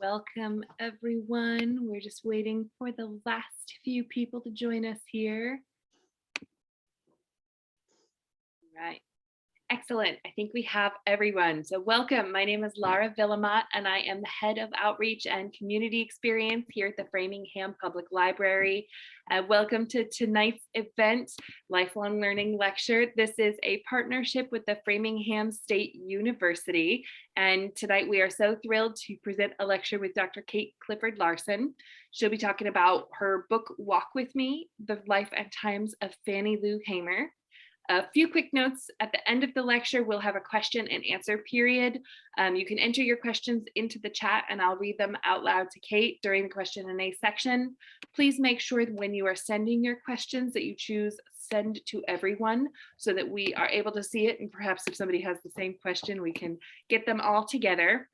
Welcome, everyone. We're just waiting for the last few people to join us here. All right. Excellent. I think we have everyone. So welcome. My name is Villamot, and I am the head of outreach and community experience here at the Framingham Public Library. Welcome to tonight's event, Lifelong Learning Lecture. This is a partnership with the Framingham State University. And tonight we are so thrilled to present a lecture with Dr. Clifford Larson. She'll be talking about her book, Walk With Me, The Life and Times of Fannie Lou Hamer. A few quick notes at the end of the lecture, we'll have a question and answer period. You can enter your questions into the chat and I'll read them out loud to Kate during the question and A section. Please make sure that when you are sending your questions that you choose send to everyone so that we are able to see it. And perhaps if somebody has the same question, we can get them all together.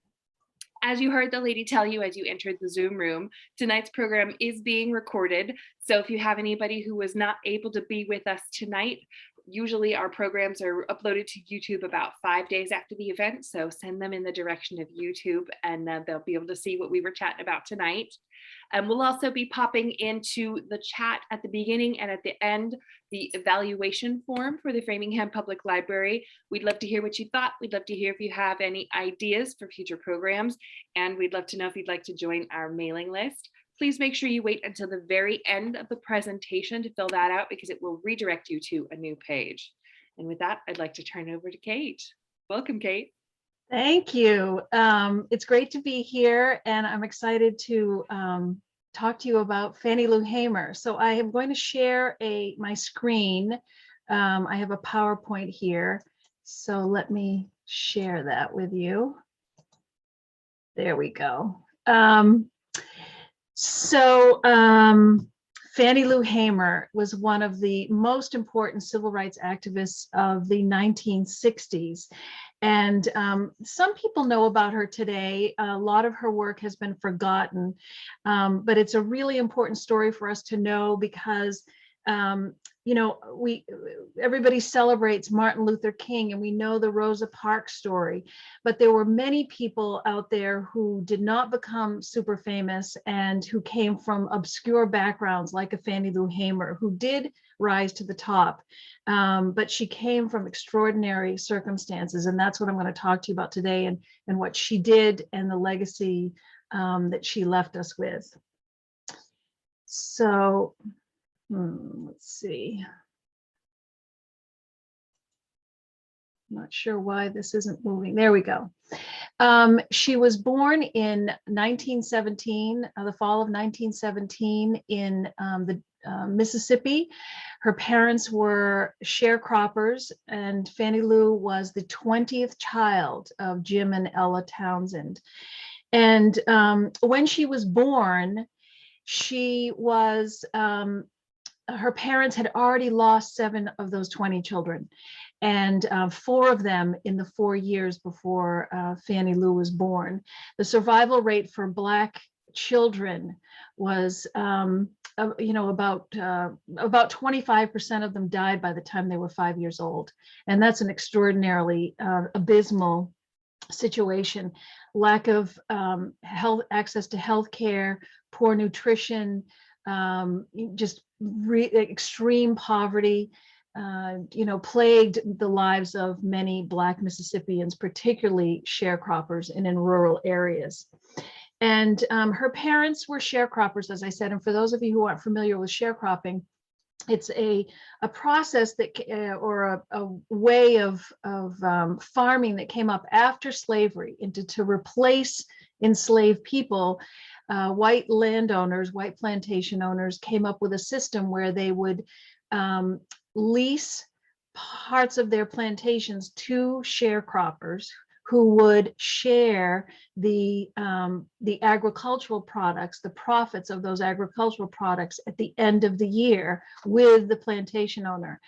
As you heard the lady tell you as you entered the Zoom room, tonight's program is being recorded. So if you have anybody who was not able to be with us tonight, usually our programs are uploaded to YouTube about 5 days after the event. So send them in the direction of YouTube and they'll be able to see what we were chatting about tonight. And we'll also be popping into the chat at the beginning and at the end, the evaluation form for the Framingham Public Library. We'd love to hear what you thought. We'd love to hear if you have any ideas for future programs. And we'd love to know if you'd like to join our mailing list. Please make sure you wait until the very end of the presentation to fill that out because it will redirect you to a new page. And with that, I'd like to turn over to Kate. Welcome, Kate. Thank you. It's great to be here and I'm excited to talk to you about Fannie Lou Hamer. So I am going to share my screen. I have a PowerPoint here. So let me share that with you. There we go. Fannie Lou Hamer was one of the most important civil rights activists of the 1960s. And some people know about her today. A lot of her work has been forgotten, but it's a really important story for us to know because you know, everybody celebrates Martin Luther King and we know the Rosa Parks story, but there were many people out there who did not become super famous and who came from obscure backgrounds like a Fannie Lou Hamer who did rise to the top, but she came from extraordinary circumstances, and that's what I'm going to talk to you about today and what she did and the legacy that she left us with. So let's see. I'm not sure why this isn't moving. There we go. She was born in 1917, the fall of 1917 in Mississippi. Her parents were sharecroppers, and Fannie Lou was the 20th child of Jim and Ella Townsend. And when she was born, she was her parents had already lost 7 of those 20 children, and 4 of them in the 4 years before Fannie Lou was born. The survival rate for Black children was, you know, about 25% of them died by the time they were 5 years old, and that's an extraordinarily abysmal situation. Lack of access to health care, poor nutrition, just extreme poverty, you know, plagued the lives of many Black Mississippians, particularly sharecroppers and in rural areas. And her parents were sharecroppers, as I said. And for those of you who aren't familiar with sharecropping, it's a process that, or a way of farming that came up after slavery to replace enslaved people. White landowners, white plantation owners came up with a system where they would lease parts of their plantations to sharecroppers who would share the agricultural products, the profits of those agricultural products at the end of the year with the plantation owner,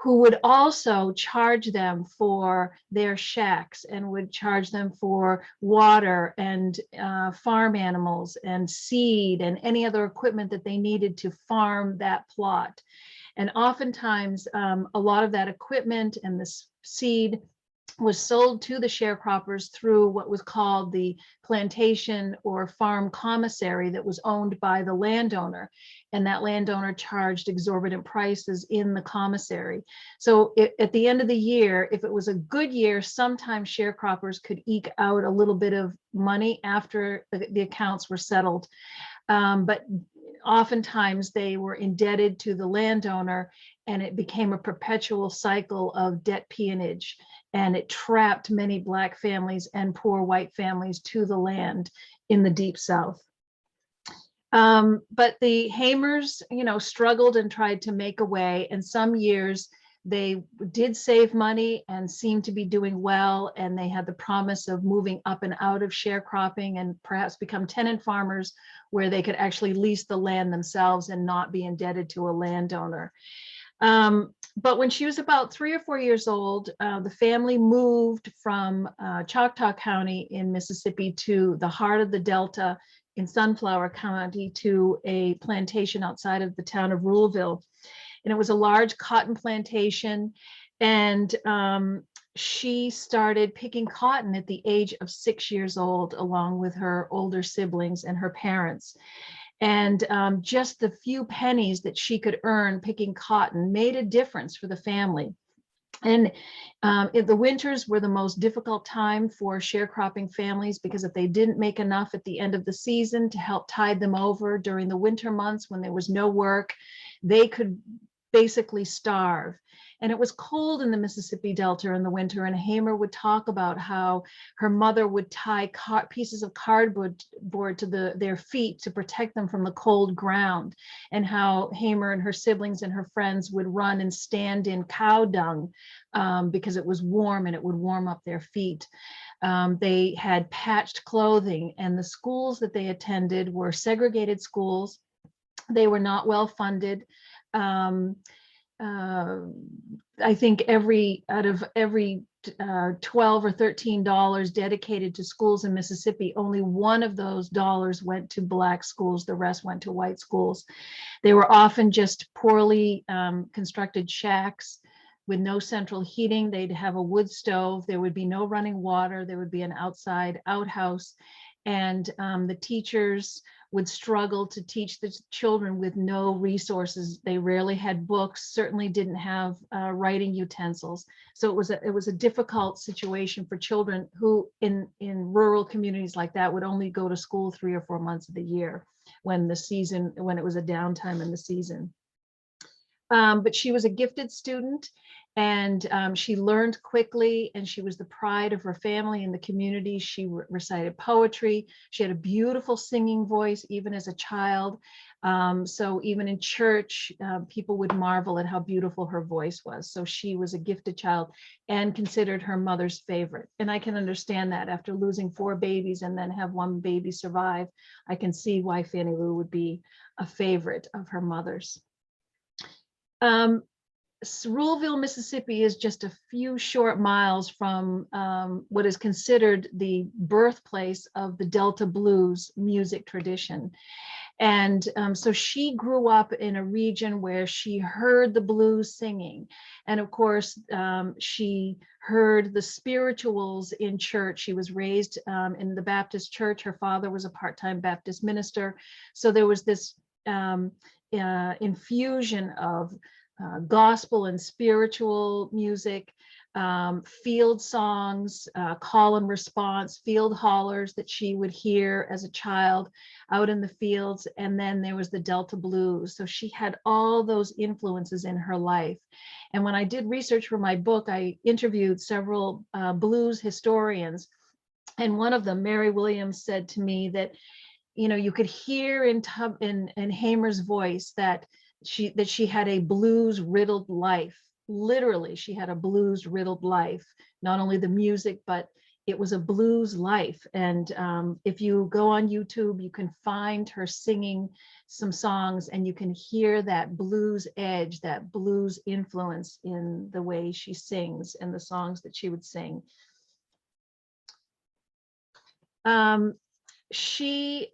who would also charge them for their shacks and would charge them for water and farm animals and seed and any other equipment that they needed to farm that plot. And oftentimes, a lot of that equipment and this seed was sold to the sharecroppers through what was called the plantation or farm commissary that was owned by the landowner. And that landowner charged exorbitant prices in the commissary. So at the end of the year, if it was a good year, sometimes sharecroppers could eke out a little bit of money after the accounts were settled. But oftentimes they were indebted to the landowner, and it became a perpetual cycle of debt peonage, and it trapped many Black families and poor white families to the land in the Deep South. But the Hamers, struggled and tried to make a way, and some years they did save money and seemed to be doing well, and they had the promise of moving up and out of sharecropping and perhaps become tenant farmers where they could actually lease the land themselves and not be indebted to a landowner. But when she was about 3 or 4 years old, the family moved from Choctaw County in Mississippi to the heart of the Delta in Sunflower County to a plantation outside of the town of Ruleville. And it was a large cotton plantation. And she started picking cotton at the age of 6 years old, along with her older siblings and her parents. And just the few pennies that she could earn picking cotton made a difference for the family. And the winters were the most difficult time for sharecropping families, because if they didn't make enough at the end of the season to help tide them over during the winter months when there was no work, they could basically starve. And it was cold in the Mississippi Delta in the winter, and Hamer would talk about how her mother would tie pieces of cardboard to their feet to protect them from the cold ground, and how Hamer and her siblings and her friends would run and stand in cow dung because it was warm and it would warm up their feet. They had patched clothing, and the schools that they attended were segregated schools. They were not well funded. I think out of every $12 or $13 dedicated to schools in Mississippi, only one of those dollars went to Black schools. The rest went to white schools. They were often just poorly constructed shacks with no central heating. They'd have a wood stove. There would be no running water. There would be an outside outhouse. And the teachers would struggle to teach the children with no resources. They rarely had books, certainly didn't have writing utensils. So it was a difficult situation for children who in rural communities like that would only go to school 3 or 4 months of the year when it was a downtime in the season. But she was a gifted student, and she learned quickly, and she was the pride of her family and the community. She recited poetry. She had a beautiful singing voice, even as a child. So even in church, people would marvel at how beautiful her voice was. So she was a gifted child and considered her mother's favorite. And I can understand that after losing 4 babies and then have 1 baby survive. I can see why Fannie Lou would be a favorite of her mother's. Ruleville, Mississippi is just a few short miles from what is considered the birthplace of the Delta blues music tradition. And so she grew up in a region where she heard the blues singing. And of course, she heard the spirituals in church. She was raised in the Baptist church. Her father was a part-time Baptist minister. So there was this infusion of gospel and spiritual music, field songs, call and response, field hollers that she would hear as a child out in the fields. And then there was the Delta blues. So she had all those influences in her life. And when I did research for my book, I interviewed several blues historians. And one of them, Mary Williams, said to me that, you could hear in Hamer's voice that she had a blues riddled life. Literally, she had a blues riddled life. Not only the music, but it was a blues life. And if you go on YouTube, you can find her singing some songs, and you can hear that blues edge, that blues influence in the way she sings and the songs that she would sing. She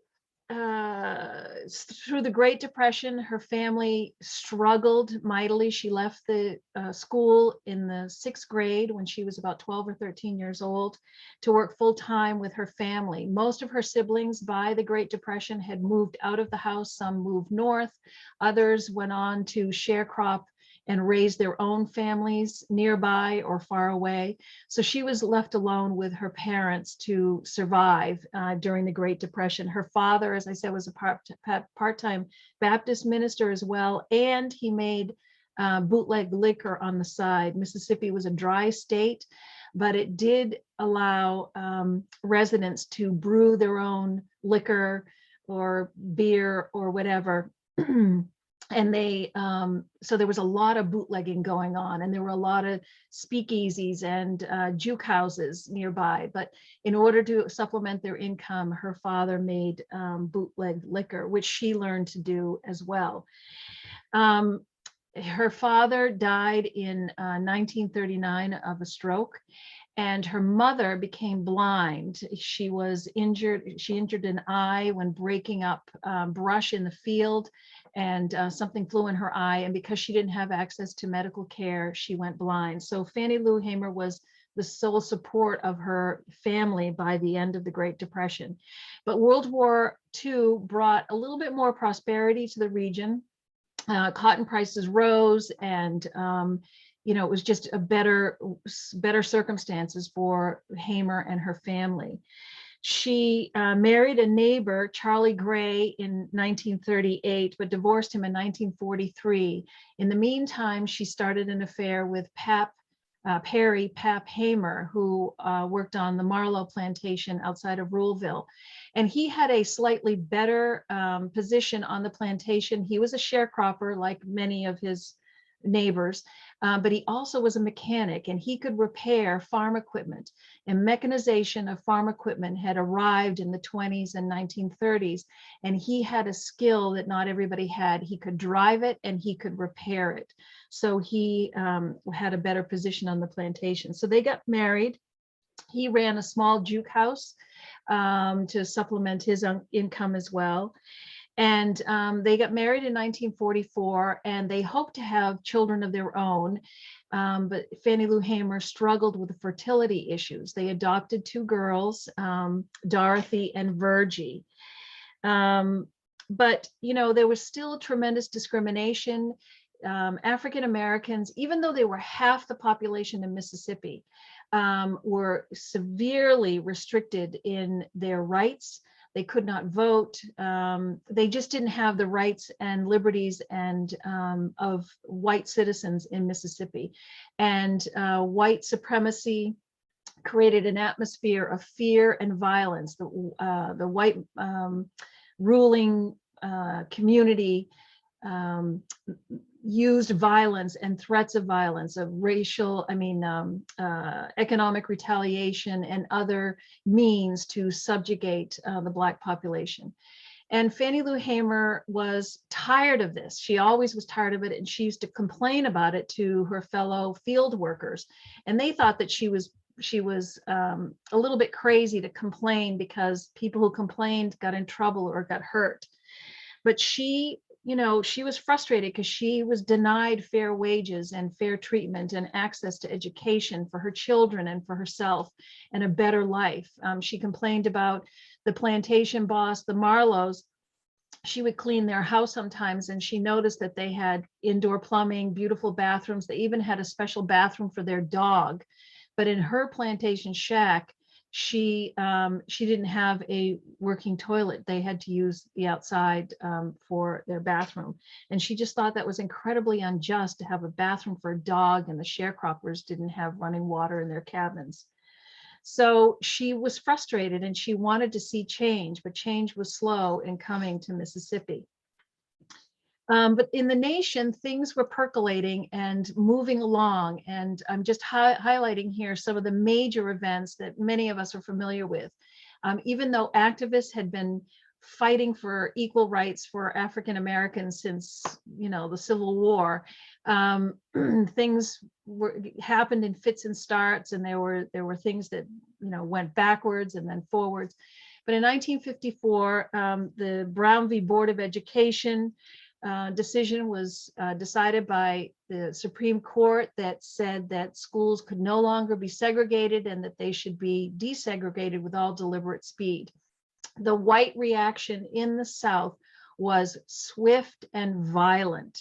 through the Great Depression, her family struggled mightily. She left the school in the 6th grade when she was about 12 or 13 years old to work full time with her family. Most of her siblings by the Great Depression had moved out of the house. Some moved north. Others went on to sharecrop and raise their own families nearby or far away. So she was left alone with her parents to survive during the Great Depression. Her father, as I said, was a part-time Baptist minister as well, and he made bootleg liquor on the side. Mississippi was a dry state, but it did allow residents to brew their own liquor or beer or whatever. And they so there was a lot of bootlegging going on, and there were a lot of speakeasies and juke houses nearby. But in order to supplement their income, her father made bootleg liquor, which she learned to do as well. Her father died in 1939 of a stroke, and her mother became blind. She was injured. She injured an eye when breaking up brush in the field, and something flew in her eye. And because she didn't have access to medical care, she went blind. So Fannie Lou Hamer was the sole support of her family by the end of the Great Depression. But World War II brought a little bit more prosperity to the region. Cotton prices rose, and it was just a better circumstances for Hamer and her family. She married a neighbor, Charlie Gray, in 1938, but divorced him in 1943. In the meantime, she started an affair with Perry Pap Hamer, who worked on the Marlowe plantation outside of Ruleville. And he had a slightly better position on the plantation. He was a sharecropper like many of his neighbors, but he also was a mechanic, and he could repair farm equipment. And mechanization of farm equipment had arrived in the 20s and 1930s, and he had a skill that not everybody had. He could drive it and he could repair it. So he had a better position on the plantation. So they got married. He ran a small juke house to supplement his income as well. And they got married in 1944, and they hoped to have children of their own. But Fannie Lou Hamer struggled with fertility issues. They adopted 2 girls, Dorothy and Virgie. But, there was still tremendous discrimination. African Americans, even though they were half the population in Mississippi, were severely restricted in their rights. They could not vote. They just didn't have the rights and liberties and of white citizens in Mississippi. And white supremacy created an atmosphere of fear and violence. The white ruling community used violence and threats of violence, of economic retaliation and other means to subjugate the Black population. And Fannie Lou Hamer was tired of this. She always was tired of it, and she used to complain about it to her fellow field workers. And they thought that she was a little bit crazy to complain, because people who complained got in trouble or got hurt. But she was frustrated because she was denied fair wages and fair treatment and access to education for her children and for herself and a better life. She complained about the plantation boss, the Marlows. She would clean their house sometimes, and she noticed that they had indoor plumbing, beautiful bathrooms. They even had a special bathroom for their dog. But in her plantation shack, she didn't have a working toilet. They had to use the outside for their bathroom. And she just thought that was incredibly unjust to have a bathroom for a dog, and the sharecroppers didn't have running water in their cabins. So she was frustrated, and she wanted to see change, but change was slow in coming to Mississippi. But in the nation, things were percolating and moving along. And I'm just highlighting here some of the major events that many of us are familiar with. Even though activists had been fighting for equal rights for African Americans since, the Civil War, things happened in fits and starts, and there were things that, went backwards and then forwards. But in 1954, the Brown v. Board of Education decision was decided by the Supreme Court that said that schools could no longer be segregated and that they should be desegregated with all deliberate speed. The white reaction in the South was swift and violent.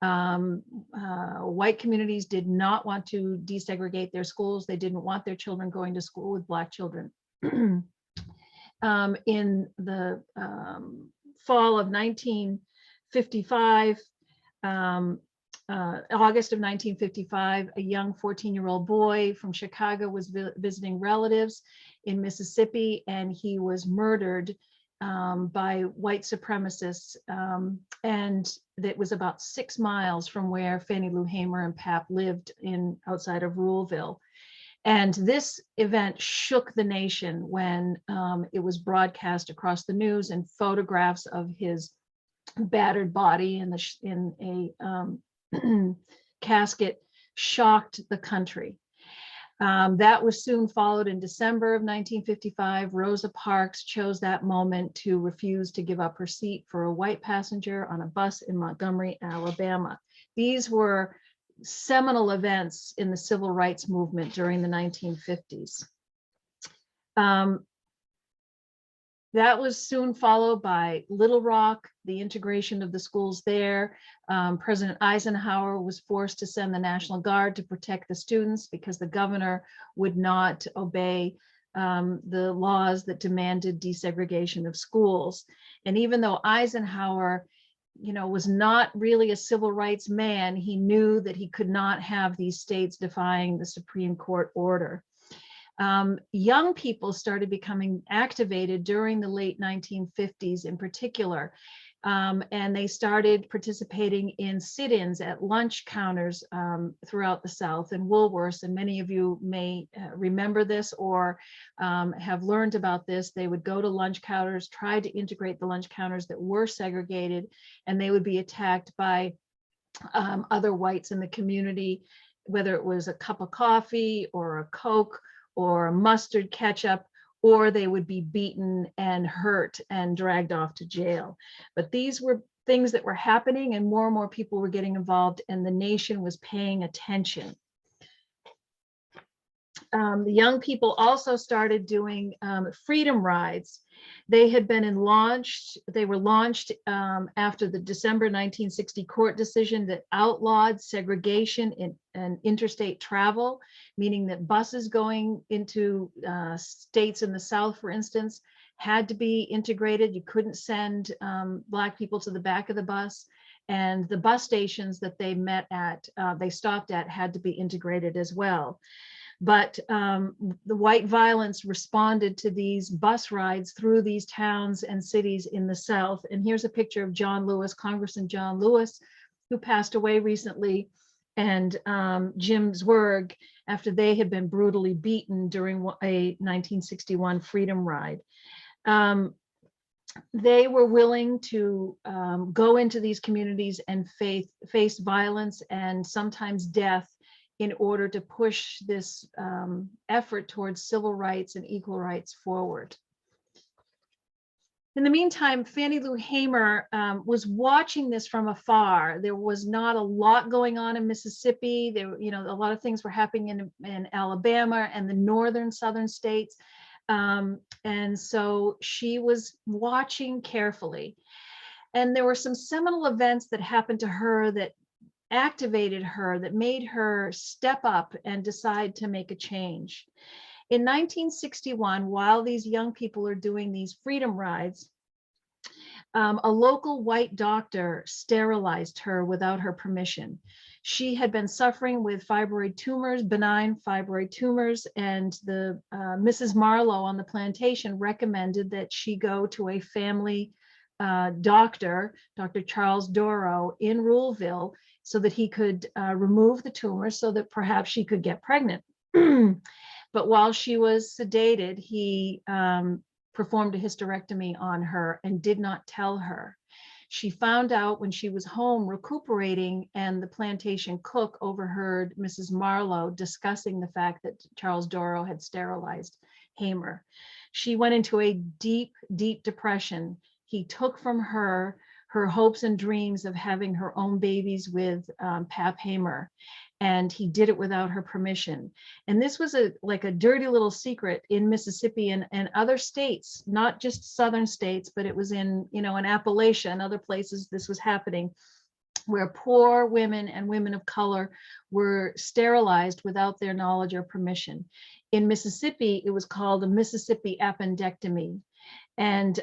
White communities did not want to desegregate their schools. They didn't want their children going to school with Black children. In the fall of 1955, August of 1955, a young 14-year-old boy from Chicago was visiting relatives in Mississippi, and he was murdered by white supremacists, and that was about 6 miles from where Fannie Lou Hamer and Pap lived outside of Ruleville. And this event shook the nation when it was broadcast across the news, and photographs of his battered body in a casket shocked the country. That was soon followed in December of 1955. Rosa Parks chose that moment to refuse to give up her seat for a white passenger on a bus in Montgomery, Alabama. These were seminal events in the civil rights movement during the 1950s. That was soon followed by Little Rock, the integration of the schools there. President Eisenhower was forced to send the National Guard to protect the students because the governor would not obey the laws that demanded desegregation of schools. And even though Eisenhower, was not really a civil rights man, he knew that he could not have these states defying the Supreme Court order. Young people started becoming activated during the late 1950s in particular, and they started participating in sit-ins at lunch counters throughout the South and Woolworths, and many of you may remember this or have learned about this. They would go to lunch counters, try to integrate the lunch counters that were segregated, and they would be attacked by other whites in the community, whether it was a cup of coffee or a Coke or mustard ketchup, or they would be beaten and hurt and dragged off to jail. But these were things that were happening, and more people were getting involved, and the nation was paying attention. The young people also started doing freedom rides. They were launched after the December 1960 court decision that outlawed segregation in interstate travel, meaning that buses going into states in the South, for instance, had to be integrated. You couldn't send Black people to the back of the bus, and the bus stations that they stopped at had to be integrated as well. But the white violence responded to these bus rides through these towns and cities in the South. And here's a picture of John Lewis, Congressman John Lewis, who passed away recently, and Jim Zwerg, after they had been brutally beaten during a 1961 freedom ride. They were willing to go into these communities and face violence and sometimes death in order to push this effort towards civil rights and equal rights forward. In the meantime, Fannie Lou Hamer was watching this from afar. There was not a lot going on in Mississippi. There, a lot of things were happening in Alabama and the southern states. And so she was watching carefully. And there were some seminal events that happened to her that activated her, that made her step up and decide to make a change. In 1961, while these young people are doing these freedom rides, a local white doctor sterilized her without her permission. She had been suffering with fibroid tumors, benign fibroid tumors, and the Mrs. Marlowe on the plantation recommended that she go to a family doctor, Dr. Charles Doro in Ruleville, so that he could remove the tumors so that perhaps she could get pregnant. But while she was sedated, he performed a hysterectomy on her and did not tell her. She found out when she was home recuperating, and the plantation cook overheard Mrs. Marlowe discussing the fact that Charles Doro had sterilized Hamer. She went into a deep, deep depression. He took from her her hopes and dreams of having her own babies with Pap Hamer, and he did it without her permission. And this was like a dirty little secret in Mississippi and other states, not just southern states, but it was in, in Appalachia and other places this was happening, where poor women and women of color were sterilized without their knowledge or permission. In Mississippi, it was called a Mississippi appendectomy. And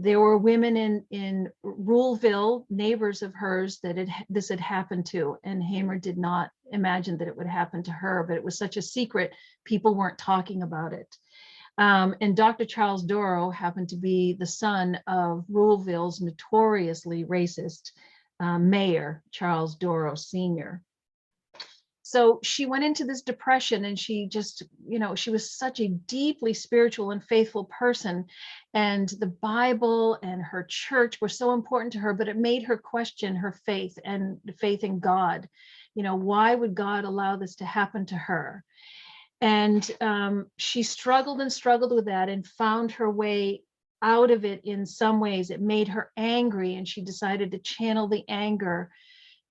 there were women in Ruleville, neighbors of hers, that this had happened to, and Hamer did not imagine that it would happen to her, but it was such a secret, people weren't talking about it. And Dr. Charles Dorough happened to be the son of Ruleville's notoriously racist mayor, Charles Dorough Sr. So she went into this depression, and she just, she was such a deeply spiritual and faithful person, and the Bible and her church were so important to her, but it made her question her faith and faith in God. Why would God allow this to happen to her? And she struggled and struggled with that and found her way out of it. In some ways, it made her angry, and she decided to channel the anger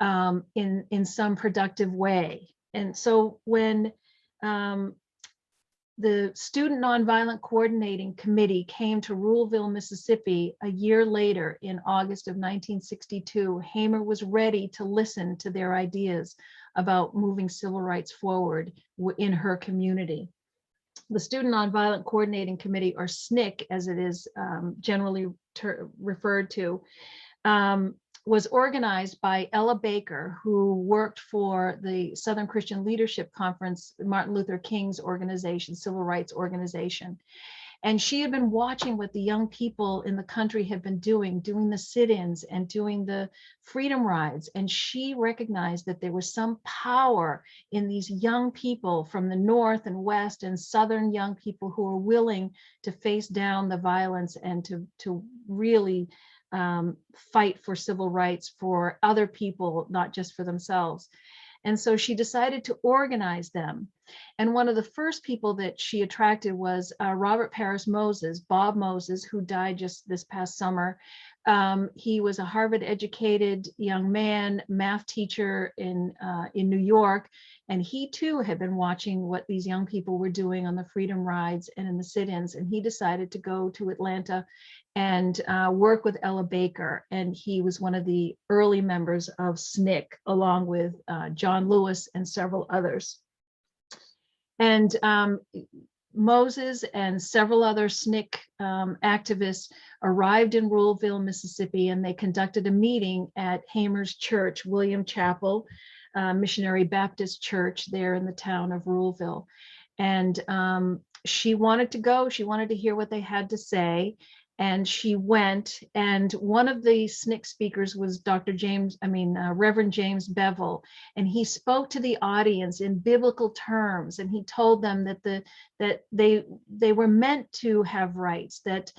in some productive way. And so when the Student Nonviolent Coordinating Committee came to Ruleville, Mississippi, a year later in August of 1962, Hamer was ready to listen to their ideas about moving civil rights forward in her community. The Student Nonviolent Coordinating Committee, or Snick as it is generally referred to, was organized by Ella Baker, who worked for the Southern Christian Leadership Conference, Martin Luther King's organization, civil rights organization. And she had been watching what the young people in the country had been doing the sit-ins and doing the freedom rides. And she recognized that there was some power in these young people from the North and West and Southern young people who were willing to face down the violence and to really fight for civil rights for other people, not just for themselves. And so she decided to organize them. And one of the first people that she attracted was Robert Parris Moses, Bob Moses, who died just this past summer. He was a Harvard educated young man, math teacher in New York. And he too had been watching what these young people were doing on the freedom rides and in the sit-ins. And he decided to go to Atlanta and work with Ella Baker. And he was one of the early members of Snick, along with John Lewis and several others. And Moses and several other Snick activists arrived in Ruleville, Mississippi, and they conducted a meeting at Hamer's church, William Chapel, Missionary Baptist Church there in the town of Ruleville. And she wanted to go, she wanted to hear what they had to say. And she went, and one of the Snick speakers was Reverend James Bevel, and he spoke to the audience in biblical terms, and he told them that they were meant to have rights, that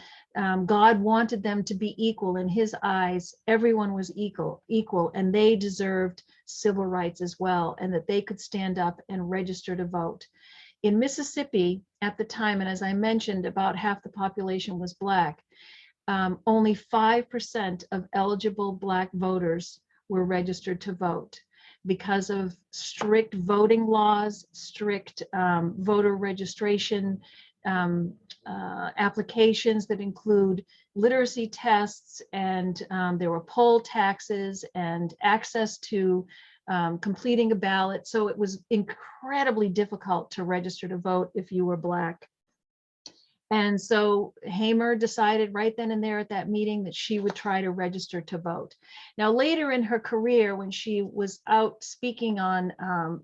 God wanted them to be equal in his eyes. Everyone was equal, and they deserved civil rights as well, and that they could stand up and register to vote. In Mississippi at the time, and as I mentioned, about half the population was Black, only 5% of eligible Black voters were registered to vote because of strict voting laws, strict voter registration applications that include literacy tests, and there were poll taxes and access to completing a ballot. So it was incredibly difficult to register to vote if you were Black. And so Hamer decided right then and there at that meeting that she would try to register to vote. Now, later in her career, when she was out speaking on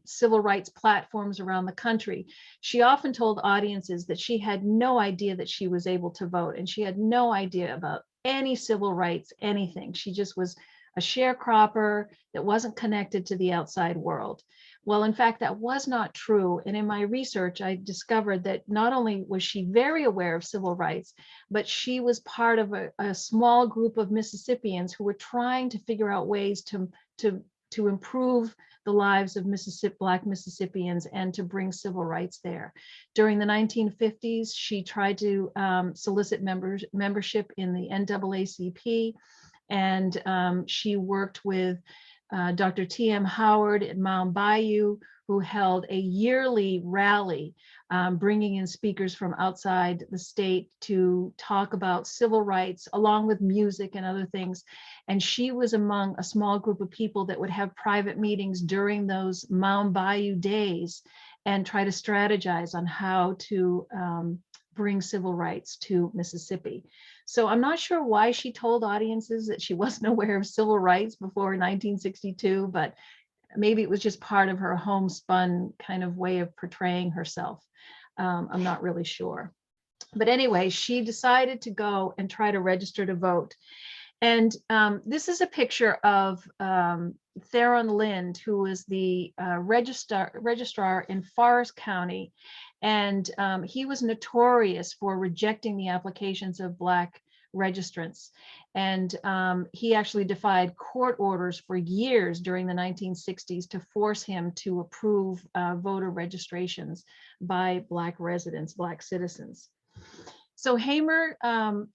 civil rights platforms around the country, she often told audiences that she had no idea that she was able to vote, and she had no idea about any civil rights, anything. She just was a sharecropper that wasn't connected to the outside world. Well, in fact, that was not true. And in my research, I discovered that not only was she very aware of civil rights, but she was part of a small group of Mississippians who were trying to figure out ways to to improve the lives of Black Mississippians and to bring civil rights there. During the 1950s, she tried to solicit membership in the NAACP, and she worked with Dr. T.M. Howard at Mound Bayou, who held a yearly rally, bringing in speakers from outside the state to talk about civil rights, along with music and other things. And she was among a small group of people that would have private meetings during those Mound Bayou days and try to strategize on how to bring civil rights to Mississippi. So I'm not sure why she told audiences that she wasn't aware of civil rights before 1962, but maybe it was just part of her homespun kind of way of portraying herself. I'm not really sure. But anyway, she decided to go and try to register to vote. And this is a picture of Theron Lind, who was the registrar in Forest County. And he was notorious for rejecting the applications of Black registrants. And he actually defied court orders for years during the 1960s to force him to approve voter registrations by Black residents, Black citizens. So Hamer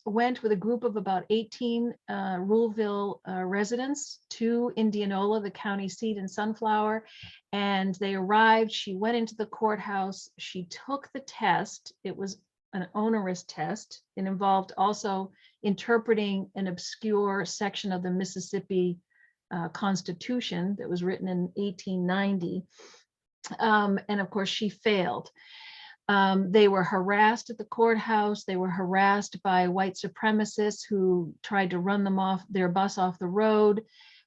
went with a group of about 18 Ruleville residents to Indianola, the county seat in Sunflower, and they arrived. She went into the courthouse. She took the test. It was an onerous test. It involved also interpreting an obscure section of the Mississippi Constitution that was written in 1890. And of course, she failed. They were harassed at the courthouse. They were harassed by white supremacists who tried to run them off their bus off the road.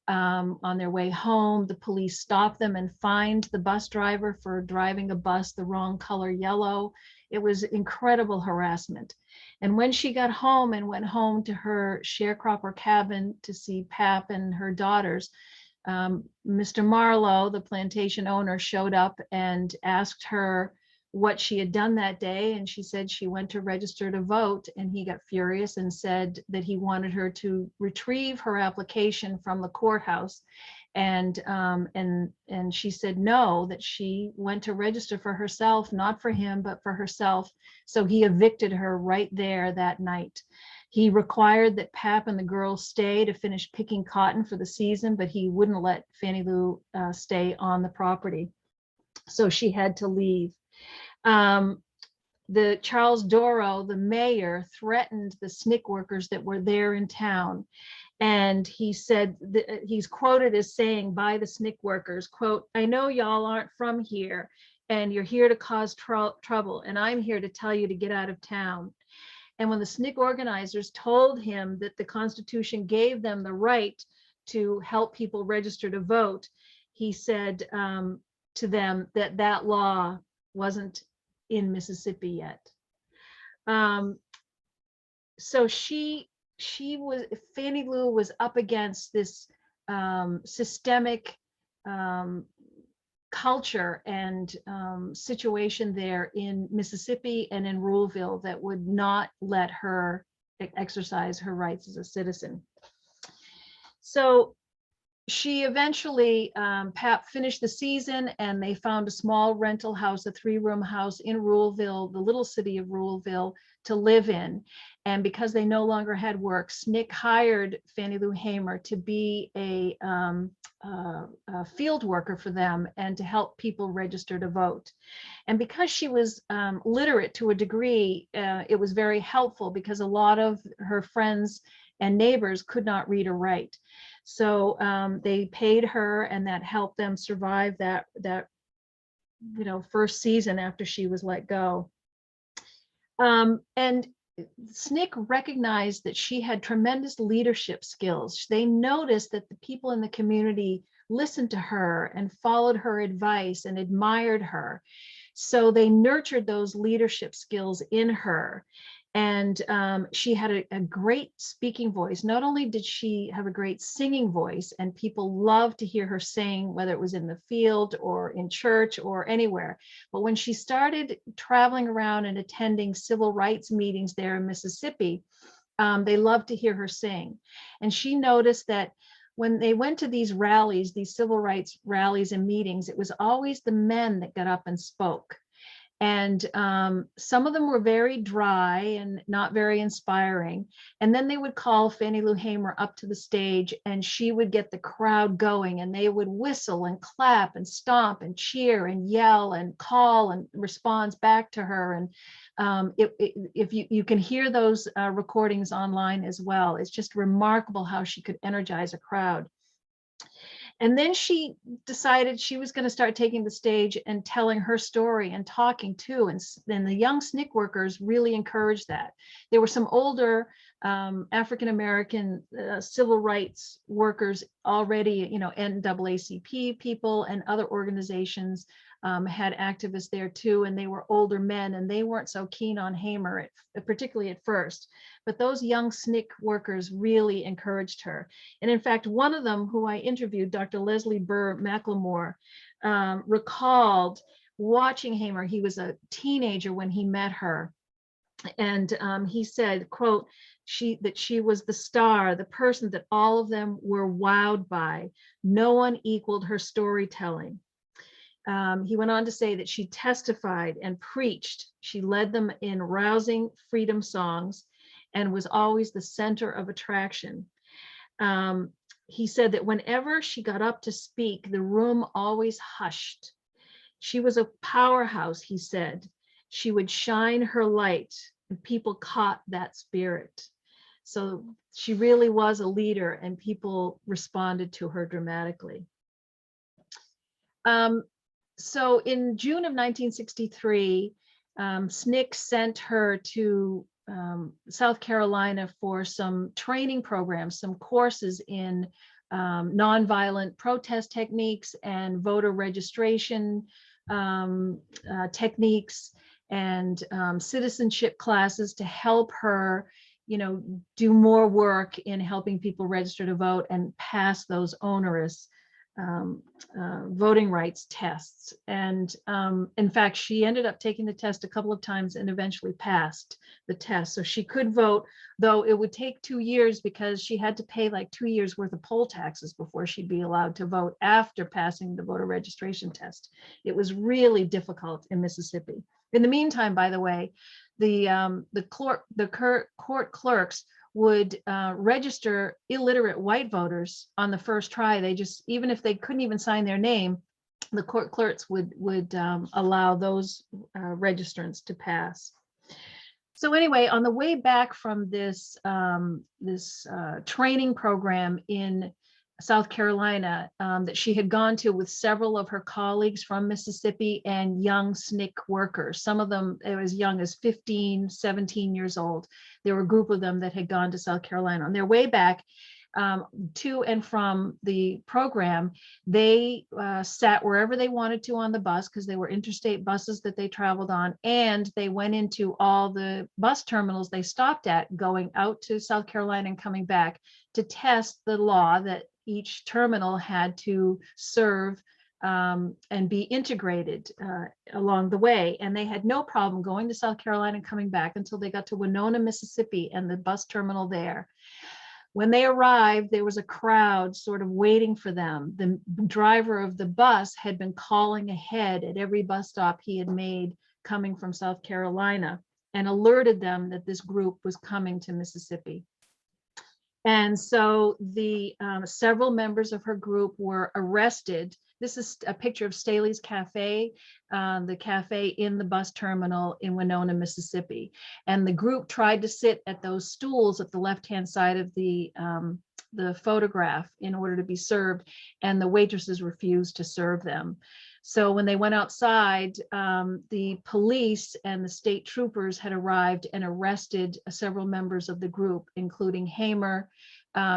On their way home, the police stopped them and fined the bus driver for driving a bus the wrong color yellow. It was incredible harassment. And when she got home and went home to her sharecropper cabin to see Pap and her daughters, Mr. Marlowe, the plantation owner, showed up and asked her what she had done that day, and she said she went to register to vote, and he got furious and said that he wanted her to retrieve her application from the courthouse, and she said no, that she went to register for herself, not for him, but for herself. So he evicted her right there that night. He required that Pap and the girls stay to finish picking cotton for the season, but he wouldn't let Fannie Lou stay on the property. So she had to leave. The Charles Doro, the mayor, threatened the Snick workers that were there in town. And he said, he's quoted as saying by the Snick workers, quote, "I know y'all aren't from here and you're here to cause trouble, and I'm here to tell you to get out of town." And when the Snick organizers told him that the Constitution gave them the right to help people register to vote, he said to them that that law wasn't in Mississippi yet. So Fannie Lou was up against this systemic culture and situation there in Mississippi and in Ruleville that would not let her exercise her rights as a citizen. So she eventually, Pap finished the season, and they found a small rental house, a 3-room house in Ruleville, the little city of Ruleville, to live in. And because they no longer had work, Snick hired Fannie Lou Hamer to be a field worker for them and to help people register to vote. And because she was literate to a degree, it was very helpful because a lot of her friends and neighbors could not read or write. So they paid her, and that helped them survive that first season after she was let go. And Snick recognized that she had tremendous leadership skills. They noticed that the people in the community listened to her and followed her advice and admired her. So they nurtured those leadership skills in her. And she had a great speaking voice. Not only did she have a great singing voice, and people loved to hear her sing, whether it was in the field or in church or anywhere, but when she started traveling around and attending civil rights meetings there in Mississippi, they loved to hear her sing. And she noticed that when they went to these rallies, these civil rights rallies and meetings, it was always the men that got up and spoke. And some of them were very dry and not very inspiring. And then they would call Fannie Lou Hamer up to the stage, and she would get the crowd going, and they would whistle and clap and stomp and cheer and yell and call and responds back to her. And if you can hear those recordings online as well, it's just remarkable how she could energize a crowd. And then she decided she was going to start taking the stage and telling her story and talking too. And then the young Snick workers really encouraged that. There were some older African-American civil rights workers already, NAACP people and other organizations had activists there too. And they were older men, and they weren't so keen on Hamer, particularly at first. But those young Snick workers really encouraged her. And in fact, one of them who I interviewed, Dr. Leslie Burr McLemore, recalled watching Hamer. He was a teenager when he met her. And he said, quote, that she was the star, the person that all of them were wowed by. No one equaled her storytelling. He went on to say that she testified and preached. She led them in rousing freedom songs and was always the center of attraction. He said that whenever she got up to speak, the room always hushed. She was a powerhouse, he said. She would shine her light, and people caught that spirit. So she really was a leader, and people responded to her dramatically. So in June of 1963, Snick sent her to South Carolina for some training programs, some courses in nonviolent protest techniques and voter registration techniques, and citizenship classes to help her, do more work in helping people register to vote and pass those onerous voting rights tests. And in fact, she ended up taking the test a couple of times and eventually passed the test. So she could vote, though it would take 2 years because she had to pay like 2 years worth of poll taxes before she'd be allowed to vote after passing the voter registration test. It was really difficult in Mississippi. In the meantime, by the way, the court clerks would register illiterate white voters on the first try. They just, even if they couldn't even sign their name, the court clerks would allow those registrants to pass. So anyway, on the way back from this training program in South Carolina that she had gone to with several of her colleagues from Mississippi and young Snick workers. Some of them as young as 15, 17 years old. There were a group of them that had gone to South Carolina. On their way back to and from the program, they sat wherever they wanted to on the bus, because they were interstate buses that they traveled on, and they went into all the bus terminals they stopped at going out to South Carolina and coming back to test the law that each terminal had to serve and be integrated along the way. And they had no problem going to South Carolina and coming back until they got to Winona, Mississippi, and the bus terminal there. When they arrived, there was a crowd sort of waiting for them. The driver of the bus had been calling ahead at every bus stop he had made coming from South Carolina and alerted them that this group was coming to Mississippi. And so the several members of her group were arrested. This is a picture of Staley's Cafe, the cafe in the bus terminal in Winona, Mississippi. And the group tried to sit at those stools at the left-hand side of the photograph in order to be served, and the waitresses refused to serve them. So when they went outside, the police and the state troopers had arrived and arrested several members of the group, including Hamer,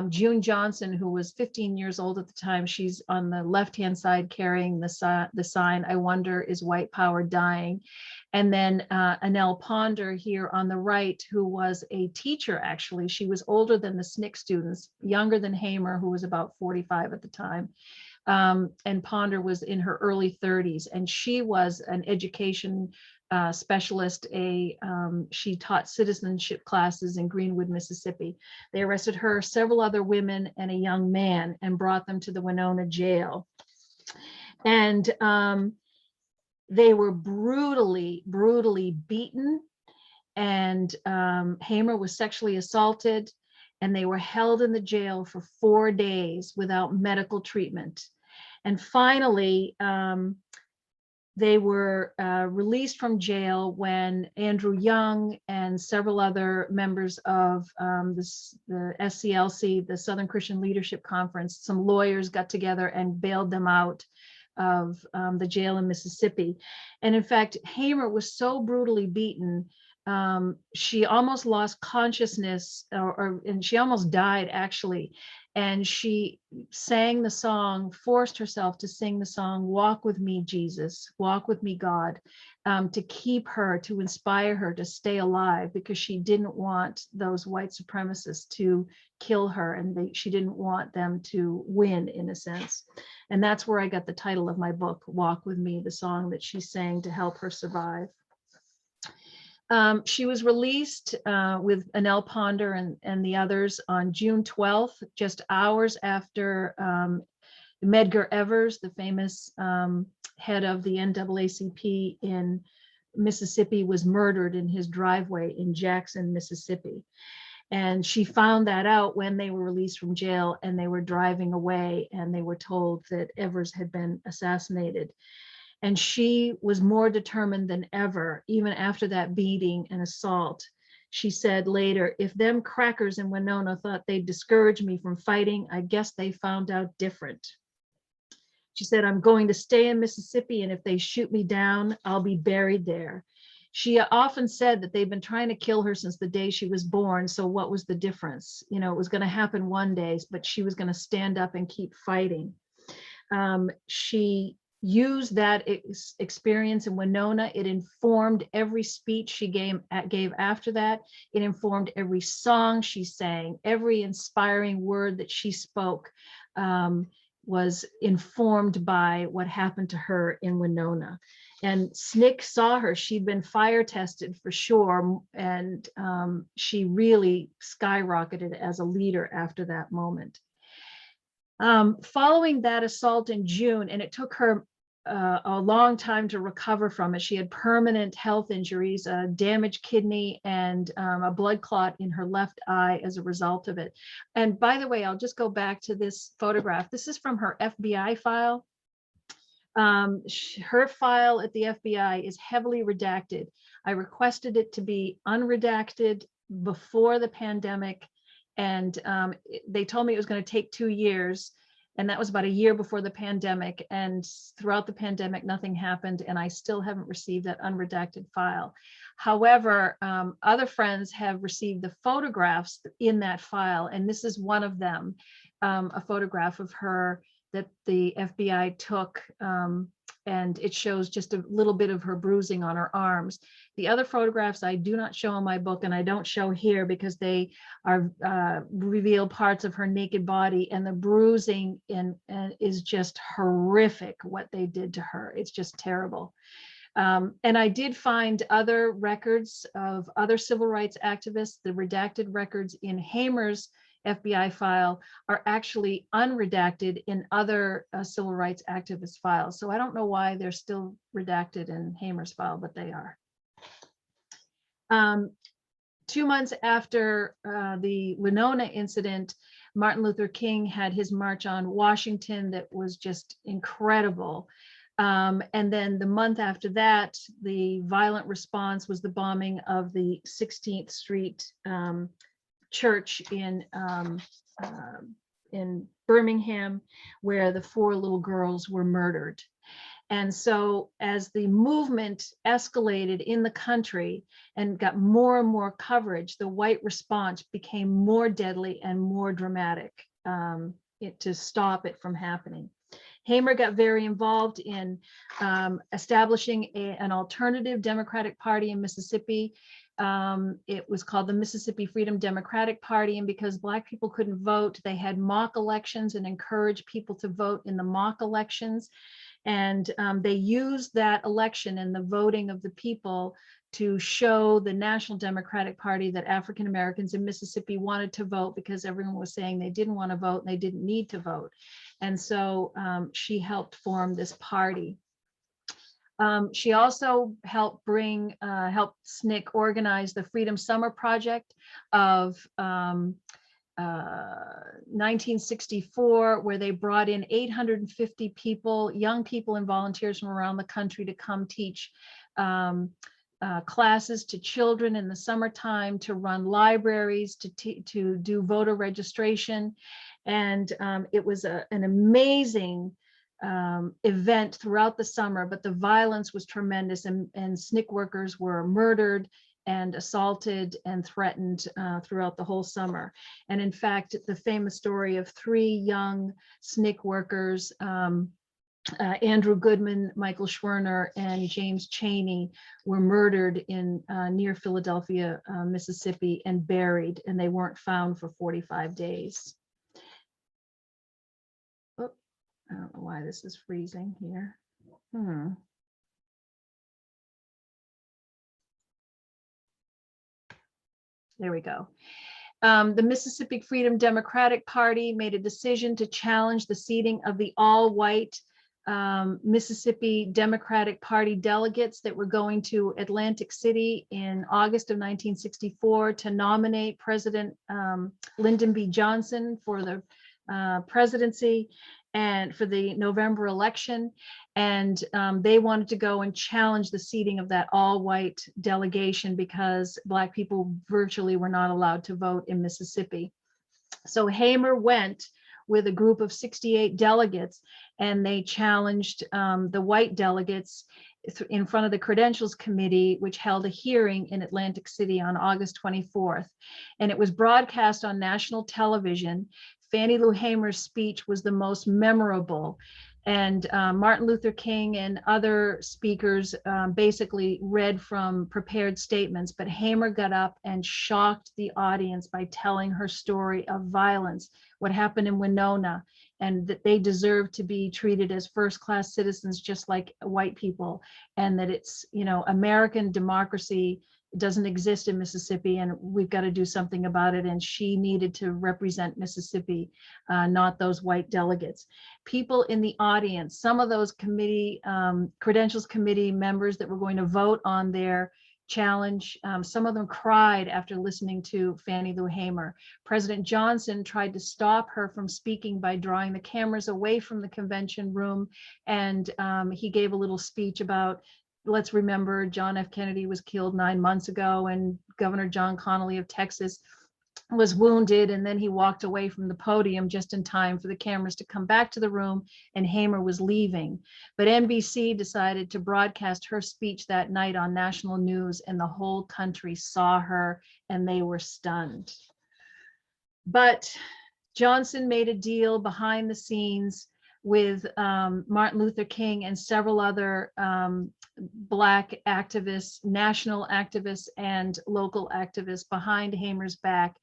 June Johnson, who was 15 years old at the time. She's on the left-hand side carrying the sign, "I wonder, is white power dying?" And then Annelle Ponder here on the right, who was a teacher, actually. She was older than the Snick students, younger than Hamer, who was about 45 at the time. And Ponder was in her early 30s, and she was an education specialist. She taught citizenship classes in Greenwood, Mississippi. They arrested her, several other women, and a young man, and brought them to the Winona jail. And they were brutally beaten, and Hamer was sexually assaulted, and they were held in the jail for 4 days without medical treatment. And finally, they were released from jail when Andrew Young and several other members of the SCLC, the Southern Christian Leadership Conference, some lawyers got together and bailed them out of the jail in Mississippi. And in fact, Hamer was so brutally beaten, she almost lost consciousness, and she almost died, actually. And she sang the song, forced herself to sing the song, "Walk with me, Jesus, walk with me, God," to keep her, to inspire her to stay alive, because she didn't want those white supremacists to kill her, and she didn't want them to win, in a sense. And that's where I got the title of my book, Walk with Me, the song that she sang to help her survive. She was released with Annelle Ponder and the others on June 12th, just hours after Medgar Evers, the famous head of the NAACP in Mississippi, was murdered in his driveway in Jackson, Mississippi. And she found that out when they were released from jail, and they were driving away, and they were told that Evers had been assassinated. And she was more determined than ever, even after that beating and assault. She said later, "If them crackers in Winona thought they'd discourage me from fighting, I guess they found out different." She said, "I'm going to stay in Mississippi, and if they shoot me down, I'll be buried there." She often said that they've been trying to kill her since the day she was born. So what was the difference? You know, it was going to happen one day, but she was going to stand up and keep fighting. She used that experience in Winona. It informed every speech she gave after that. It informed every song she sang. Every inspiring word that she spoke was informed by what happened to her in Winona. And Snick saw her. She'd been fire tested for sure, and she really skyrocketed as a leader after that moment. Following that assault in June, and it took her a long time to recover from it. She had permanent health injuries, a damaged kidney, and a blood clot in her left eye as a result of it. And by the way, I'll just go back to this photograph. This is from her FBI file. Her file at the FBI is heavily redacted. I requested it to be unredacted before the pandemic, and they told me it was going to take 2 years. And that was about a year before the pandemic. And throughout the pandemic, nothing happened. And I still haven't received that unredacted file. However, other friends have received the photographs in that file. And this is one of them, a photograph of her that the FBI took. And it shows just a little bit of her bruising on her arms. The other photographs I do not show in my book, and I don't show here because they are reveal parts of her naked body, and the bruising is just horrific what they did to her. It's just terrible. And I did find other records of other civil rights activists. The redacted records in Hamer's FBI file are actually unredacted in other civil rights activist files. So I don't know why they're still redacted in Hamer's file, but they are. 2 months after the Winona incident, Martin Luther King had his March on Washington that was just incredible. And then the month after that, the violent response was the bombing of the 16th Street church in Birmingham, where the 4 little girls were murdered. And so as the movement escalated in the country and got more and more coverage, the white response became more deadly and more dramatic to stop it from happening. Hamer got very involved in establishing an alternative Democratic Party in Mississippi. It was called the Mississippi Freedom Democratic Party, and because Black people couldn't vote, they had mock elections and encouraged people to vote in the mock elections. And they used that election and the voting of the people to show the National Democratic Party that African Americans in Mississippi wanted to vote, because everyone was saying they didn't want to vote and they didn't need to vote. And so she helped form this party. She also helped help Snick organize the Freedom Summer Project of 1964, where they brought in 850 people, young people and volunteers from around the country to come teach classes to children in the summertime, to run libraries, to do voter registration. And it was an amazing event throughout the summer, but the violence was tremendous, and Snick workers were murdered and assaulted and threatened throughout the whole summer. And in fact, the famous story of 3 young Snick workers, Andrew Goodman, Michael Schwerner, and James Chaney, were murdered in near Philadelphia, Mississippi, and buried, and they weren't found for 45 days. Oh, I don't know why this is freezing here. There we go. The Mississippi Freedom Democratic Party made a decision to challenge the seating of the all-white Mississippi Democratic Party delegates that were going to Atlantic City in August of 1964 to nominate President Lyndon B. Johnson for the presidency and for the November election. And they wanted to go and challenge the seating of that all-white delegation because Black people virtually were not allowed to vote in Mississippi. So Hamer went with a group of 68 delegates, and they challenged the white delegates in front of the Credentials Committee, which held a hearing in Atlantic City on August 24th. And it was broadcast on national television. Fannie Lou Hamer's speech was the most memorable. And Martin Luther King and other speakers basically read from prepared statements, but Hamer got up and shocked the audience by telling her story of violence, what happened in Winona, and that they deserve to be treated as first-class citizens just like white people, and that it's, you know, American democracy doesn't exist in Mississippi, and we've got to do something about it. And she needed to represent Mississippi, not those white delegates. People in the audience, some of those committee, Credentials Committee members that were going to vote on their challenge, some of them cried after listening to Fannie Lou Hamer. President Johnson tried to stop her from speaking by drawing the cameras away from the convention room, and he gave a little speech about, let's remember John F. Kennedy was killed 9 months ago, and Governor John Connally of Texas was wounded, and then he walked away from the podium just in time for the cameras to come back to the room, and Hamer was leaving. But NBC decided to broadcast her speech that night on national news, and the whole country saw her, and they were stunned. But Johnson made a deal behind the scenes with Martin Luther King and several other Black activists, national activists and local activists behind Hamer's back,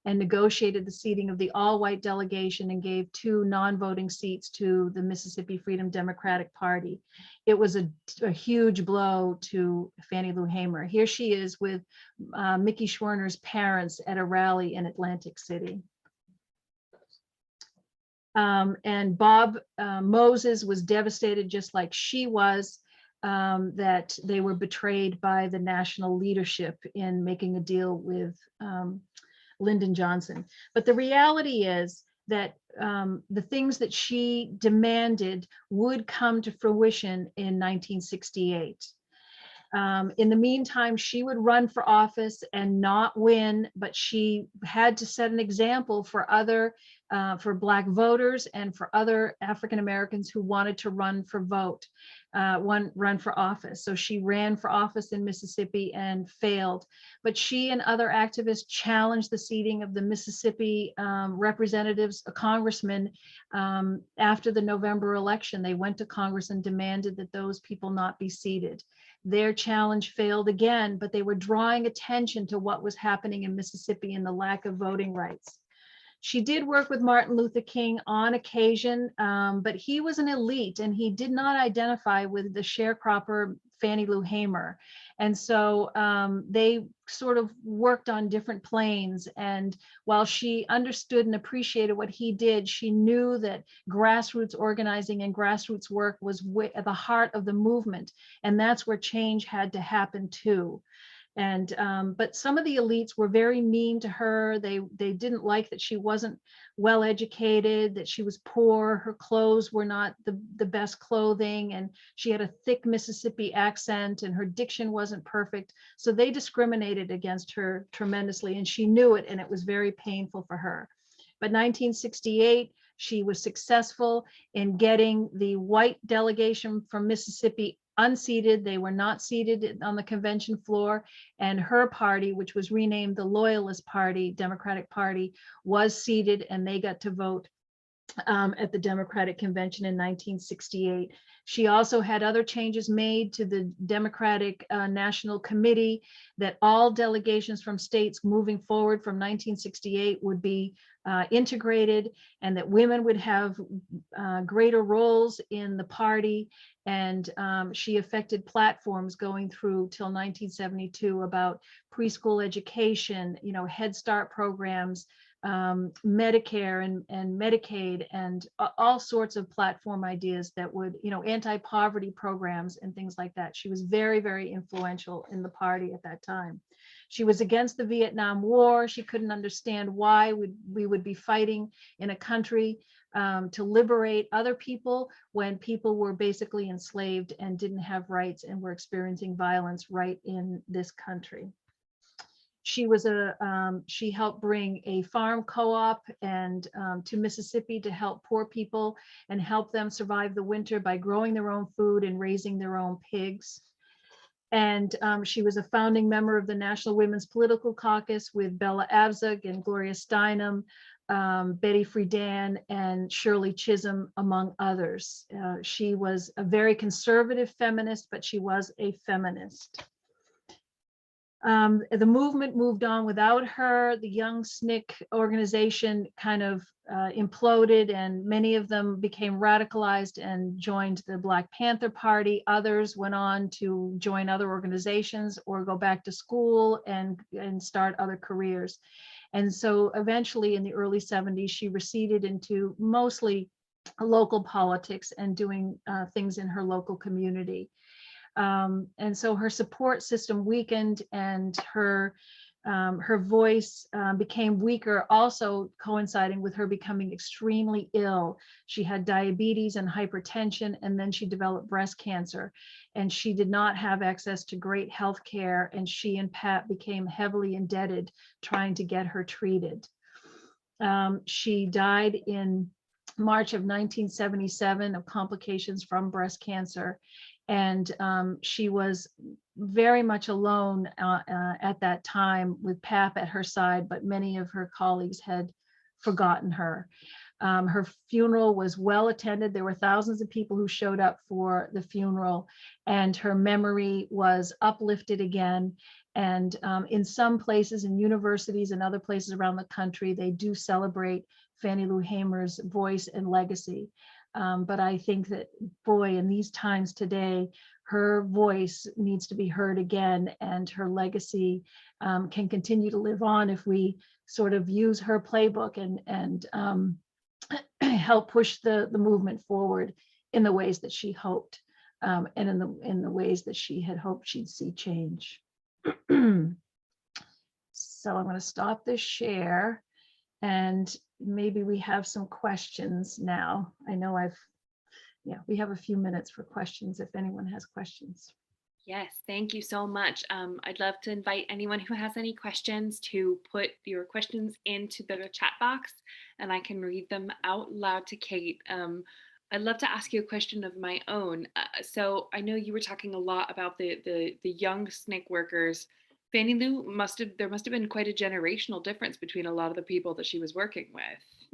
and negotiated the seating of the all-white delegation and gave 2 non-voting seats to the Mississippi Freedom Democratic Party. It was a huge blow to Fannie Lou Hamer. Here she is with Mickey Schwerner's parents at a rally in Atlantic City. And Bob Moses was devastated, just like she was, that they were betrayed by the national leadership in making a deal with Lyndon Johnson. But the reality is that the things that she demanded would come to fruition in 1968. In the meantime, she would run for office and not win, but she had to set an example for for Black voters and for other African Americans who wanted to run for office. So she ran for office in Mississippi and failed, but she and other activists challenged the seating of the Mississippi representatives, congressmen, after the November election. They went to Congress and demanded that those people not be seated. Their challenge failed again, but they were drawing attention to what was happening in Mississippi and the lack of voting rights. She did work with Martin Luther King on occasion, but he was an elite and he did not identify with the sharecropper Fannie Lou Hamer. And so they sort of worked on different planes. And while she understood and appreciated what he did, she knew that grassroots organizing and grassroots work was at the heart of the movement. And that's where change had to happen too. And but some of the elites were very mean to her. They didn't like that she wasn't well educated, that she was poor, her clothes were not the best clothing, and she had a thick Mississippi accent and her diction wasn't perfect. So they discriminated against her tremendously, and she knew it, and it was very painful for her. But 1968, she was successful in getting the white delegation from Mississippi unseated. They were not seated on the convention floor, and her party, which was renamed the Loyalist Party, Democratic Party, was seated, and they got to vote at the Democratic Convention in 1968. She also had other changes made to the Democratic National Committee, that all delegations from states moving forward from 1968 would be integrated, and that women would have greater roles in the party. And she affected platforms going through till 1972 about preschool education, Head Start programs, Medicare and Medicaid, and all sorts of platform ideas that would, anti-poverty programs and things like that. She was very, very influential in the party at that time. She was against the Vietnam War. She couldn't understand why we would be fighting in a country to liberate other people when people were basically enslaved and didn't have rights and were experiencing violence right in this country. She was she helped bring a farm co-op and to Mississippi to help poor people and help them survive the winter by growing their own food and raising their own pigs. And she was a founding member of the National Women's Political Caucus with Bella Abzug and Gloria Steinem, Betty Friedan, and Shirley Chisholm, among others. She was a very conservative feminist, but she was a feminist. The movement moved on without her. The Young Snick organization kind of imploded, and many of them became radicalized and joined the Black Panther Party. Others went on to join other organizations or go back to school and start other careers. And so eventually in the early 70s, she receded into mostly local politics and doing things in her local community. And so her support system weakened, and her voice became weaker, also coinciding with her becoming extremely ill. She had diabetes and hypertension, and then she developed breast cancer, and she did not have access to great health care, and she and Pat became heavily indebted trying to get her treated. She died in March of 1977 of complications from breast cancer. And she was very much alone at that time with Pap at her side, but many of her colleagues had forgotten her. Her funeral was well attended. There were thousands of people who showed up for the funeral, and her memory was uplifted again. And in some places, in universities and other places around the country, they do celebrate Fannie Lou Hamer's voice and legacy. But I think that, boy, in these times today, her voice needs to be heard again, and her legacy can continue to live on if we sort of use her playbook and help push the movement forward in the ways that she hoped, and in the ways that she had hoped she'd see change. So I'm going to stop this share, and maybe we have some questions now. I know we have a few minutes for questions if anyone has questions. Yes, thank you so much. I'd love to invite anyone who has any questions to put your questions into the chat box and I can read them out loud to Kate. I'd love to ask you a question of my own. So I know you were talking a lot about the young SNCC workers. Fannie Lou there must have been quite a generational difference between a lot of the people that she was working with.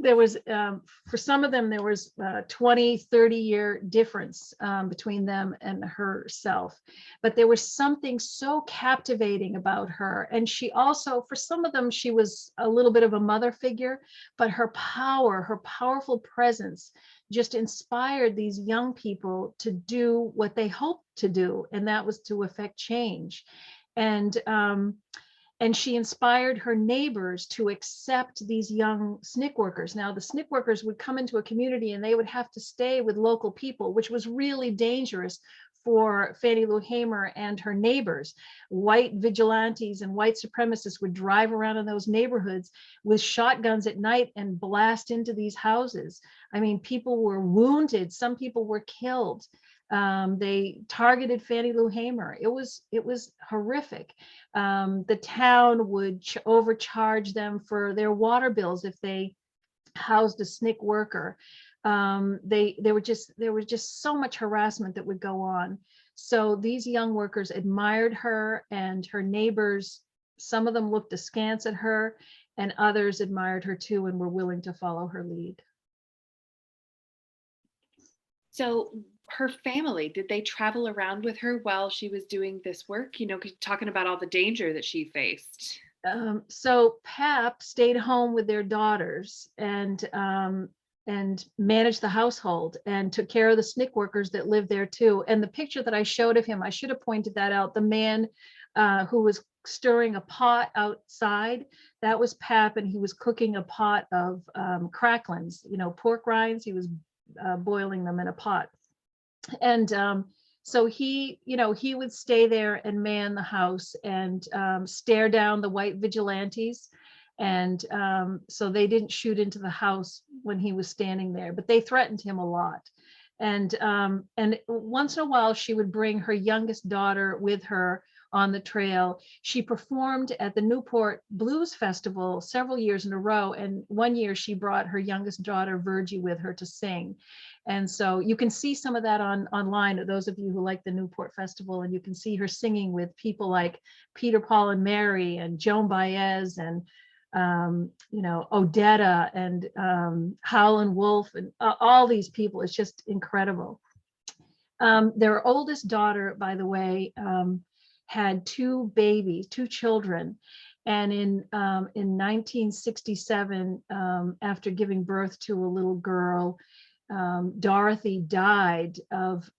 There was, for some of them, there was 20, 30-year difference between them and herself. But there was something so captivating about her. And she also, for some of them, she was a little bit of a mother figure, but her power, her powerful presence just inspired these young people to do what they hoped to do, and that was to affect change. And she inspired her neighbors to accept these young SNCC workers. Now, the SNCC workers would come into a community and they would have to stay with local people, which was really dangerous for Fannie Lou Hamer and her neighbors. White vigilantes and white supremacists would drive around in those neighborhoods with shotguns at night and blast into these houses. I mean, people were wounded. Some people were killed. They targeted Fannie Lou Hamer. It was horrific. The town would overcharge them for their water bills if they housed a SNCC worker. There was just so much harassment that would go on. So these young workers admired her, and her neighbors, some of them looked askance at her, and others admired her too and were willing to follow her lead. So her family, did they travel around with her while she was doing this work? You know, talking about all the danger that she faced. So Pap stayed home with their daughters and managed the household and took care of the SNCC workers that lived there too. And the picture that I showed of him, I should have pointed that out. The man who was stirring a pot outside, that was Pap, and he was cooking a pot of cracklings, pork rinds. He was boiling them in a pot. And so he would stay there and man the house and stare down the white vigilantes. And so they didn't shoot into the house when he was standing there, but they threatened him a lot. And once in a while, she would bring her youngest daughter with her on the trail. She performed at the Newport Blues Festival several years in a row. And one year she brought her youngest daughter, Virgie, with her to sing. And so you can see some of that online, those of you who like the Newport Festival, and you can see her singing with people like Peter, Paul, and Mary, and Joan Baez, and Odetta, and Howlin' Wolf, and all these people. It's just incredible. Their oldest daughter, by the way, had two children. And in 1967, after giving birth to a little girl, Dorothy died of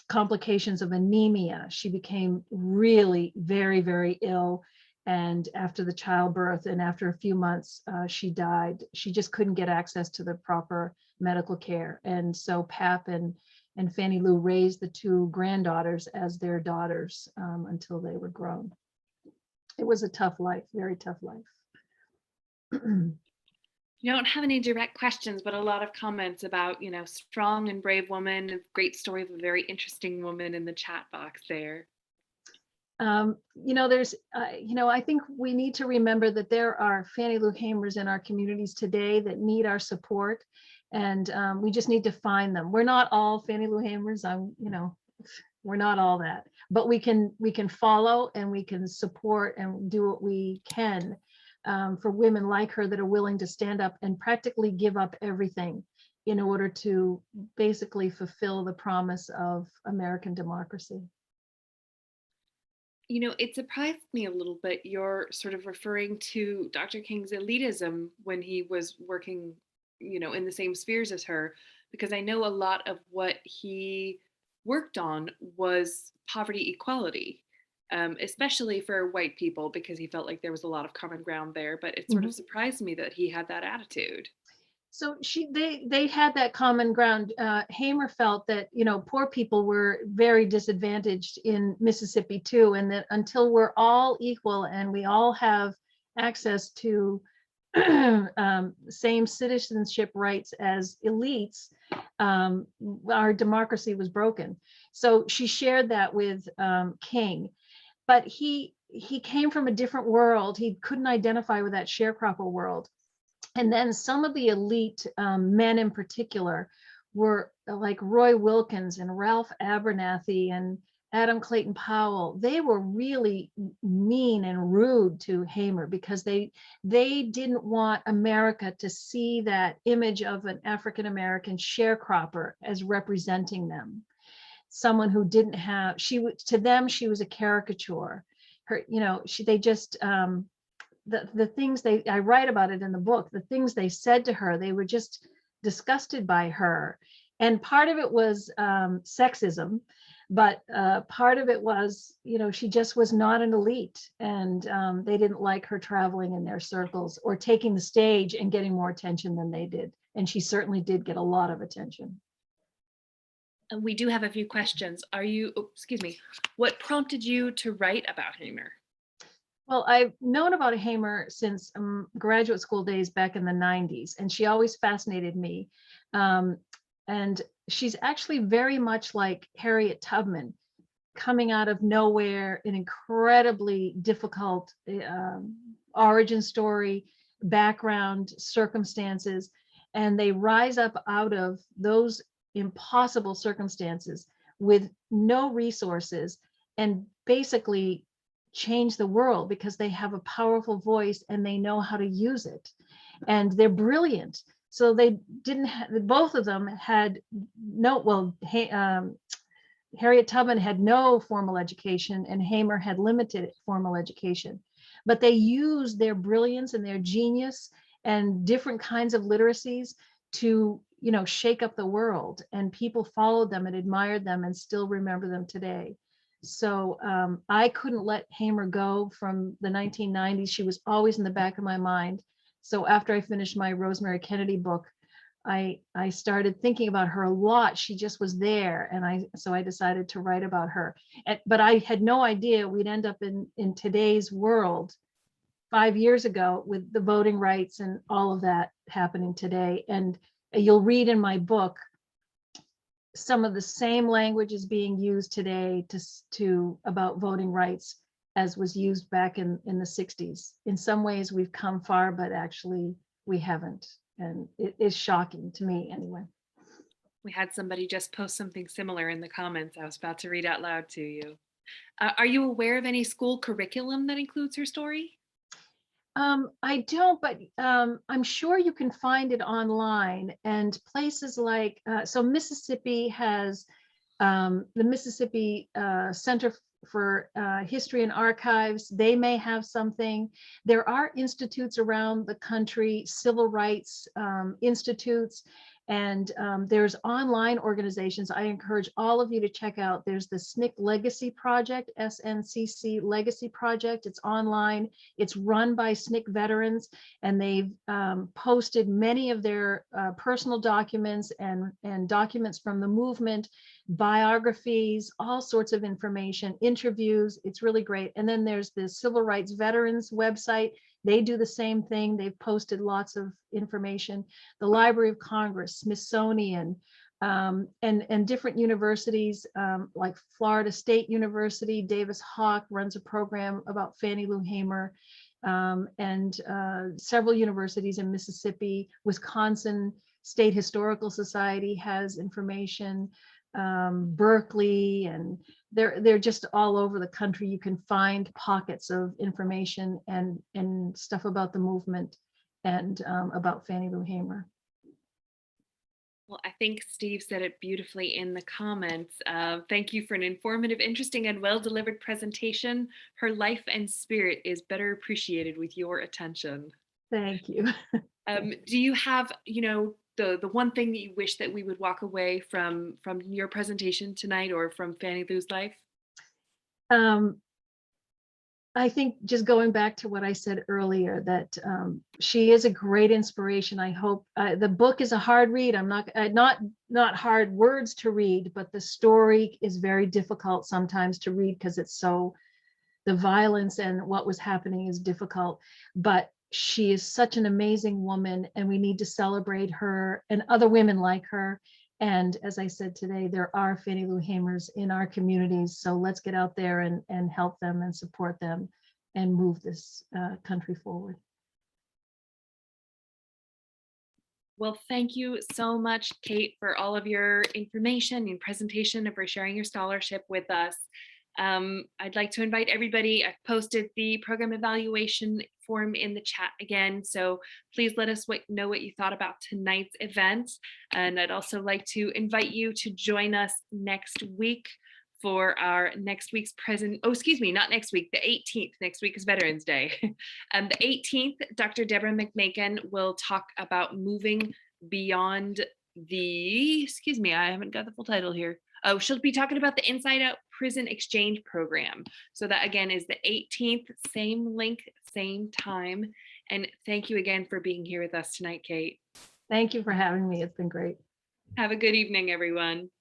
complications of anemia. She became really very, very ill. And after the childbirth and after a few months, she died. She just couldn't get access to the proper medical care. And so Pap and Fannie Lou raised the two granddaughters as their daughters until they were grown. It was a tough life, very tough life. You don't have any direct questions, but a lot of comments about, strong and brave woman, a great story of a very interesting woman in the chat box there. There's, I think we need to remember that there are Fannie Lou Hamers in our communities today that need our support, and we just need to find them. We're not all Fannie Lou Hamers. We're not all that, but we can follow and we can support and do what we can for women like her that are willing to stand up and practically give up everything in order to basically fulfill the promise of American democracy. It surprised me a little bit, you're sort of referring to Dr. King's elitism when he was working, in the same spheres as her, because I know a lot of what he worked on was poverty equality, especially for white people, because he felt like there was a lot of common ground there, but it sort of surprised me that he had that attitude. So they had that common ground. Hamer felt that, poor people were very disadvantaged in Mississippi too, and that until we're all equal and we all have access to same citizenship rights as elites, our democracy was broken. So she shared that with King, but he came from a different world. He couldn't identify with that sharecropper world. And then some of the elite men in particular were like Roy Wilkins and Ralph Abernathy and Adam Clayton Powell. They were really mean and rude to Hamer because they didn't want America to see that image of an African American sharecropper as representing them. Someone who didn't have, to them she was a caricature. Her, they just the things I write about it in the book, the things they said to her, they were just disgusted by her. And part of it was sexism, but part of it was, she just was not an elite, and they didn't like her traveling in their circles or taking the stage and getting more attention than they did. And she certainly did get a lot of attention. And we do have a few questions. What prompted you to write about Hamer? Well, I've known about Hamer since graduate school days back in the 90s, and she always fascinated me. And she's actually very much like Harriet Tubman, coming out of nowhere, an incredibly difficult origin story, background, circumstances, and they rise up out of those impossible circumstances with no resources and basically change the world because they have a powerful voice and they know how to use it, and they're brilliant. So they didn't have, both of them had no, Harriet Tubman had no formal education and Hamer had limited formal education, but they used their brilliance and their genius and different kinds of literacies to shake up the world, and people followed them and admired them and still remember them today. So I couldn't let Hamer go from the 1990s. She was always in the back of my mind. So after I finished my Rosemary Kennedy book, I started thinking about her a lot. She just was there. And so I decided to write about her. But I had no idea we'd end up in today's world 5 years ago with the voting rights and all of that happening today. And you'll read in my book some of the same language is being used today to about voting rights as was used back in the 60s. In some ways we've come far, but actually we haven't. And it is shocking to me anyway. We had somebody just post something similar in the comments. I was about to read out loud to you. Are you aware of any school curriculum that includes her story? I don't, but I'm sure you can find it online, and places like, so Mississippi has the Mississippi Center for History and Archives. They may have something. There are institutes around the country, civil rights institutes, and there's online organizations I encourage all of you to check out. There's the Snick Legacy Project, SNCC Legacy Project. It's online. It's run by Snick veterans, and they've posted many of their personal documents and documents from the movement, biographies, all sorts of information, interviews. It's really great. And then there's the Civil Rights Veterans website. They do the same thing. They've posted lots of information. The Library of Congress, Smithsonian, and different universities like Florida State University, Davis Hawk runs a program about Fannie Lou Hamer, and several universities in Mississippi. Wisconsin State Historical Society has information, Berkeley, and they're just all over the country. You can find pockets of information and stuff about the movement and about Fannie Lou Hamer. Well, I think Steve said it beautifully in the comments. Thank you for an informative, interesting, and well-delivered presentation. Her life and spirit is better appreciated with your attention. Thank you. Do you have, the one thing that you wish that we would walk away from your presentation tonight or from Fannie Lou's life? I think just going back to what I said earlier, that she is a great inspiration. I hope the book is a hard read. I'm not hard words to read, but the story is very difficult sometimes to read because it's so, the violence and what was happening is difficult. But she is such an amazing woman, and we need to celebrate her and other women like her. And as I said today, there are Fannie Lou Hamers in our communities. So let's get out there and help them and support them and move this country forward. Well, thank you so much, Kate, for all of your information and presentation and for sharing your scholarship with us. I'd like to invite everybody. I've posted the program evaluation form in the chat again, so please let us know what you thought about tonight's event. And I'd also like to invite you to join us next week for our next week's not next week, the 18th. Next week is Veterans Day. The 18th, Dr. Deborah McMakin will talk about moving beyond the, I haven't got the full title here. Oh, she'll be talking about the Inside Out Prison Exchange Program. So that again is the 18th, same link, same time. And thank you again for being here with us tonight, Kate. Thank you for having me. It's been great. Have a good evening, everyone.